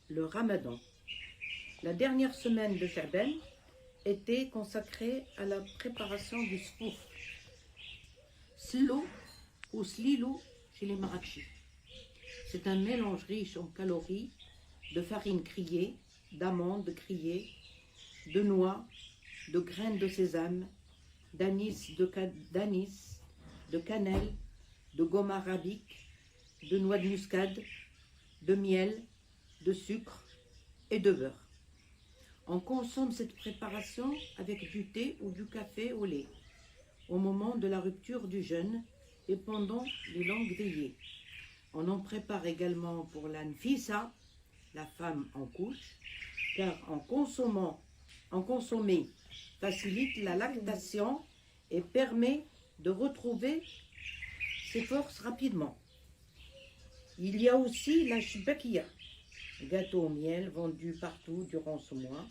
le Ramadan. La dernière semaine de Sha'ban était consacrée à la préparation du sfouf, slo ou slilou chez les Marrakechis. C'est un mélange riche en calories de farine grillée, d'amandes grillées, de noix, de graines de sésame, d'anis, de cannelle, de gomme arabique, de noix de muscade, de miel, de sucre et de beurre. On consomme cette préparation avec du thé ou du café au lait, au moment de la rupture du jeûne et pendant les longues veillées. On en prépare également pour la nfisa, la femme en couche, car en consommer facilite la lactation et permet de retrouver ses forces rapidement. Il y a aussi la shbakia, gâteau au miel vendu partout durant ce mois.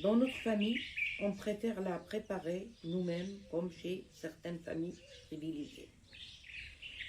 Dans notre famille, on préfère la préparer nous-mêmes, comme chez certaines familles privilégiées.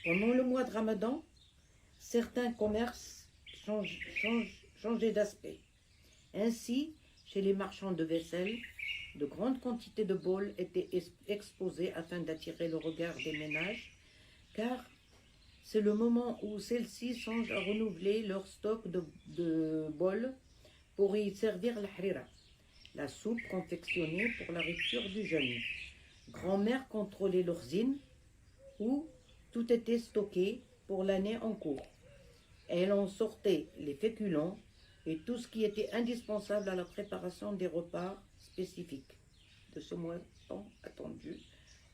Pendant le mois de Ramadan, certains commerces changeaient d'aspect. Ainsi, chez les marchands de vaisselle, de grandes quantités de bols étaient exposées afin d'attirer le regard des ménages, car c'est le moment où celles-ci songent à renouveler leur stock de bols pour y servir la harira, la soupe confectionnée pour la rupture du jeûne. Grand-mère contrôlait leurs zines où tout était stocké pour l'année en cours. Elle en sortait les féculents et tout ce qui était indispensable à la préparation des repas spécifiques de ce mois tant attendu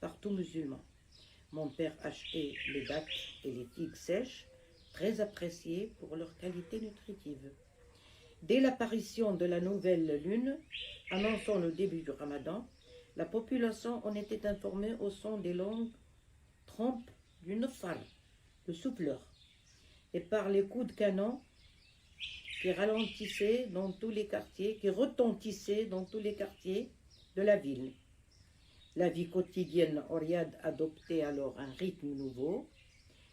par tout musulman. Mon père achetait les dattes et les figues sèches, très appréciées pour leur qualité nutritive. Dès l'apparition de la nouvelle lune, annonçant le début du Ramadan, la population en était informée au son des longues trompes du nofar, le souffleur, et par les coups de canon qui retentissaient dans tous les quartiers de la ville. La vie quotidienne au Riyad adoptait alors un rythme nouveau.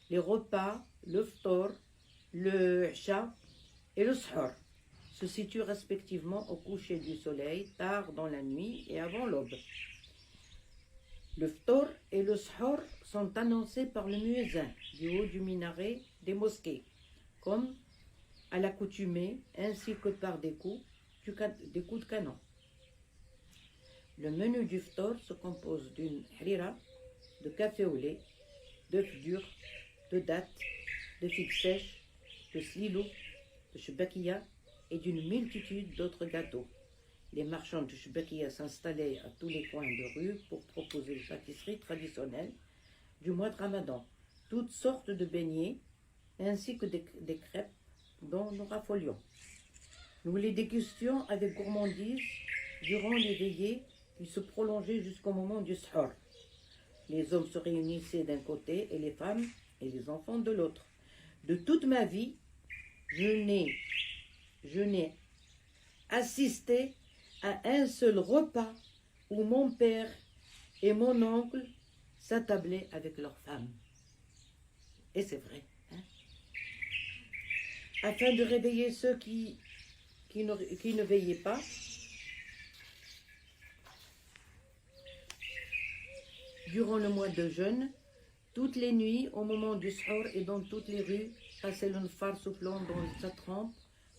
Les repas, le ftor, le isha et le suhoor se situent respectivement au coucher du soleil, tard dans la nuit et avant l'aube. Le ftor et le suhoor sont annoncés par le muezzin du haut du minaret des mosquées, comme à l'accoutumée, ainsi que par des coups de canon. Le menu du ftor se compose d'une harira, de café au lait, d'œufs durs, de dattes, de figues sèches, de slilou, de shbakia et d'une multitude d'autres gâteaux. Les marchands de shbakia s'installaient à tous les coins de rue pour proposer les pâtisseries traditionnelles du mois de Ramadan, toutes sortes de beignets ainsi que des crêpes dont nous raffolions. Nous les dégustions avec gourmandise durant les veillées qui se prolongeaient jusqu'au moment du suhoor. Les hommes se réunissaient d'un côté et les femmes et les enfants de l'autre. De toute ma vie, je n'ai assisté à un seul repas où mon père et mon oncle s'attablaient avec leurs femmes. Et c'est vrai. Afin de réveiller ceux qui ne veillaient pas, durant le mois de jeûne, toutes les nuits, au moment du suhoor et dans toutes les rues, passait le nfar soufflant dans sa trempe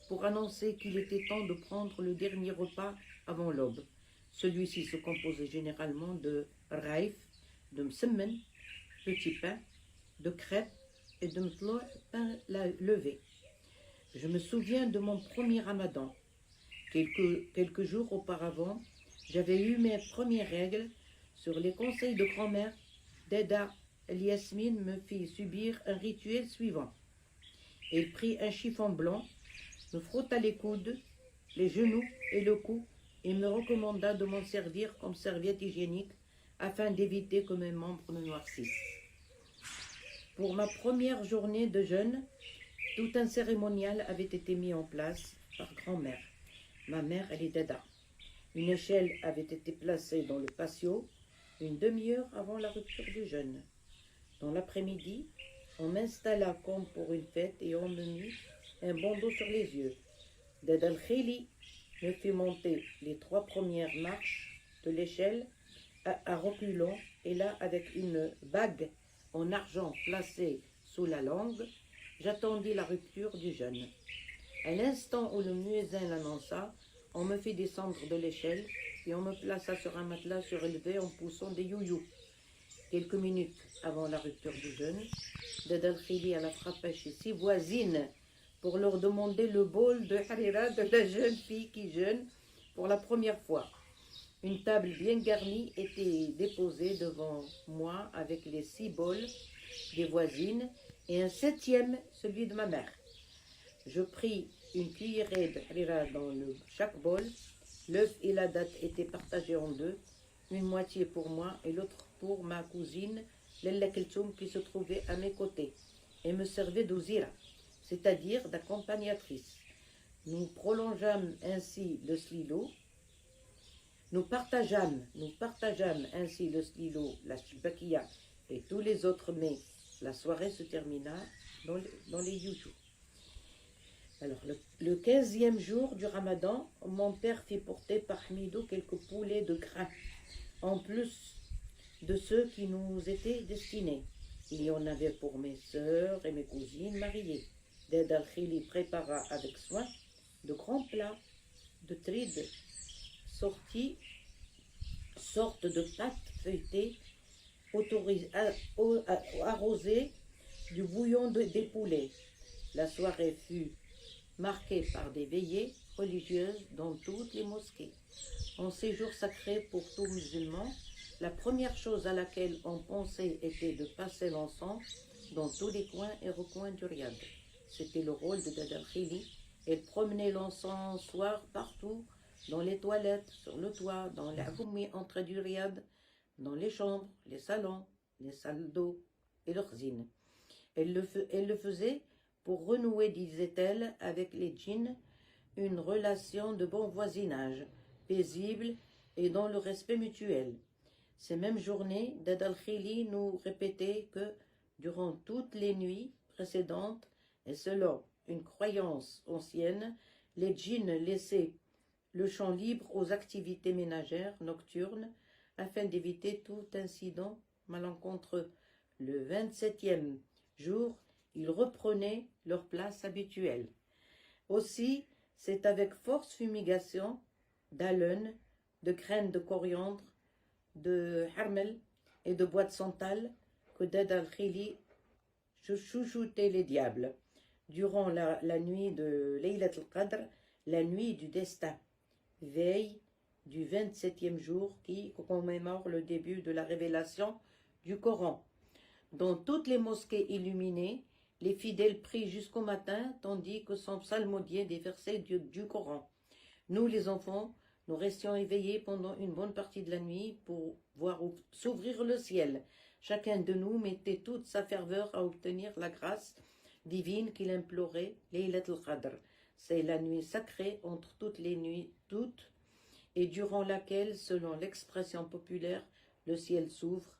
pour annoncer qu'il était temps de prendre le dernier repas avant l'aube. Celui-ci se composait généralement de raïf, de msemmen, petit pain, de crêpes et de mtloua, pain levé. Je me souviens de mon premier Ramadan. Quelques jours auparavant, j'avais eu mes premières règles. Sur les conseils de grand-mère, Deda Yasmine me fit subir un rituel suivant. Elle prit un chiffon blanc, me frotta les coudes, les genoux et le cou et me recommanda de m'en servir comme serviette hygiénique afin d'éviter que mes membres ne noircissent. Pour ma première journée de jeûne, tout un cérémonial avait été mis en place par grand-mère. Ma mère, elle est Deda. Une échelle avait été placée dans le patio une demi-heure avant la rupture du jeûne. Dans l'après-midi, on m'installa comme pour une fête et on me mit un bandeau sur les yeux. Ded al-Khili me fit monter les 3 premières marches de l'échelle à reculons, et là, avec une bague en argent placée sous la langue, j'attendis la rupture du jeûne. À l'instant où le muezzin l'annonça, on me fit descendre de l'échelle et on me plaça sur un matelas surélevé en poussant des you-you. Quelques minutes avant la rupture du jeûne, Ded al-Khili alla frapper chez 6 voisines pour leur demander le bol de harira de la jeune fille qui jeûne pour la première fois. Une table bien garnie était déposée devant moi avec les 6 bols des voisines et un 7e, celui de ma mère. Je pris une cuillerée de harira dans chaque bol. L'œuf et la date étaient partagés en 2, une moitié pour moi et l'autre pour ma cousine Lella Keltoum qui se trouvait à mes côtés et me servait d'ouzira, c'est-à-dire d'accompagnatrice. Nous prolongeâmes ainsi le slilo. Nous partageâmes ainsi le slilo, la shbakia et tous les autres mets. La soirée se termina dans les youjou. Alors, le 15e jour du ramadan, mon père fit porter par Hamidou quelques poulets de grain, en plus de ceux qui nous étaient destinés. Il y en avait pour mes sœurs et mes cousines mariées. Ded al-Khili prépara avec soin de grands plats de tride, sorte de pâte feuilletée, arrosée du bouillon des poulets. La soirée fut marquée par des veillées religieuses dans toutes les mosquées. En ces jours sacrés pour tout musulman, la première chose à laquelle on pensait était de passer l'encens dans tous les coins et recoins du riad. C'était le rôle de Ded al-Khili. Elle promenait l'encensoir partout, dans les toilettes, sur le toit, dans les agoumi entrées du riad, dans les chambres, les salons, les salles d'eau et leurs zines. Elle le faisait pour renouer, disait-elle, avec les djinns, une relation de bon voisinage, paisible et dans le respect mutuel. Ces mêmes journées, Ded al-Khili nous répétait que, durant toutes les nuits précédentes, et selon une croyance ancienne, les djinns laissaient le champ libre aux activités ménagères nocturnes afin d'éviter tout incident malencontreux. Le 27e jour, ils reprenaient leur place habituelle. Aussi, c'est avec force fumigation d'haleine, de graines de coriandre, de harmel et de bois de santal que Ded al-Khili chouchoutait les diables durant la nuit de Laylat al-Qadr, la nuit du destin, veille du 27e jour qui commémore le début de la révélation du Coran. Dans toutes les mosquées illuminées, les fidèles prient jusqu'au matin, tandis que son psalmodier des versets du Coran. Nous, les enfants, nous restions éveillés pendant une bonne partie de la nuit pour voir s'ouvrir le ciel. Chacun de nous mettait toute sa ferveur à obtenir la grâce divine qu'il implorait, Laylat al-Qadr. C'est la nuit sacrée entre toutes les nuits, et durant laquelle, selon l'expression populaire, le ciel s'ouvre.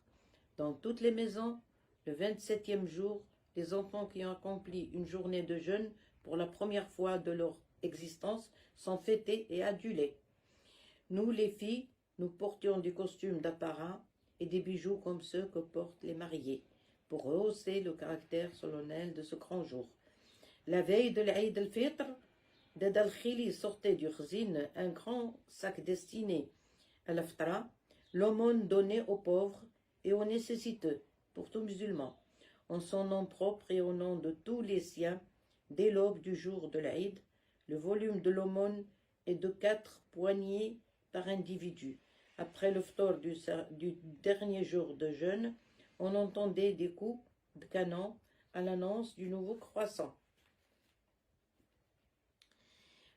Dans toutes les maisons, le 27e jour, les enfants qui ont accompli une journée de jeûne pour la première fois de leur existence sont fêtés et adulés. Nous, les filles, nous portions des costumes d'apparat et des bijoux comme ceux que portent les mariés, pour rehausser le caractère solennel de ce grand jour. La veille de l'Aïd al-Fitr, Ded al-Khili sortait du khzin un grand sac destiné à l'aftara, l'aumône donnée aux pauvres et aux nécessiteux, pour tout musulman, en son nom propre et au nom de tous les siens, dès l'aube du jour de l'Aïd. Le volume de l'aumône est de 4 poignées par individu. Après le ftor du dernier jour de jeûne, on entendait des coups de canon à l'annonce du nouveau croissant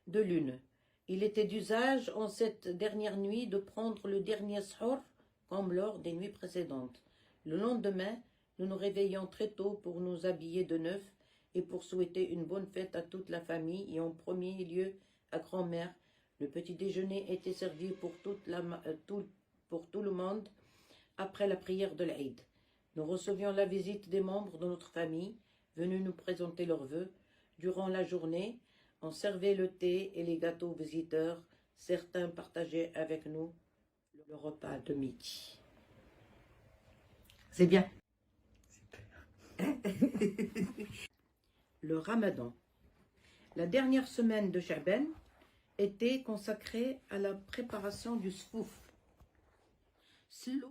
de lune. Il était d'usage en cette dernière nuit de prendre le dernier sahur comme lors des nuits précédentes. Le lendemain, nous nous réveillons très tôt pour nous habiller de neuf et pour souhaiter une bonne fête à toute la famille et en premier lieu à grand-mère. Le petit déjeuner était servi pour tout le monde après la prière de l'Aïd. Nous recevions la visite des membres de notre famille venus nous présenter leurs vœux. Durant la journée, On servait le thé et les gâteaux aux visiteurs. Certains partageaient avec nous le repas de midi. C'est bien. Le Ramadan. La dernière semaine de Sha'ban était consacrée à la préparation du sfouf. Slow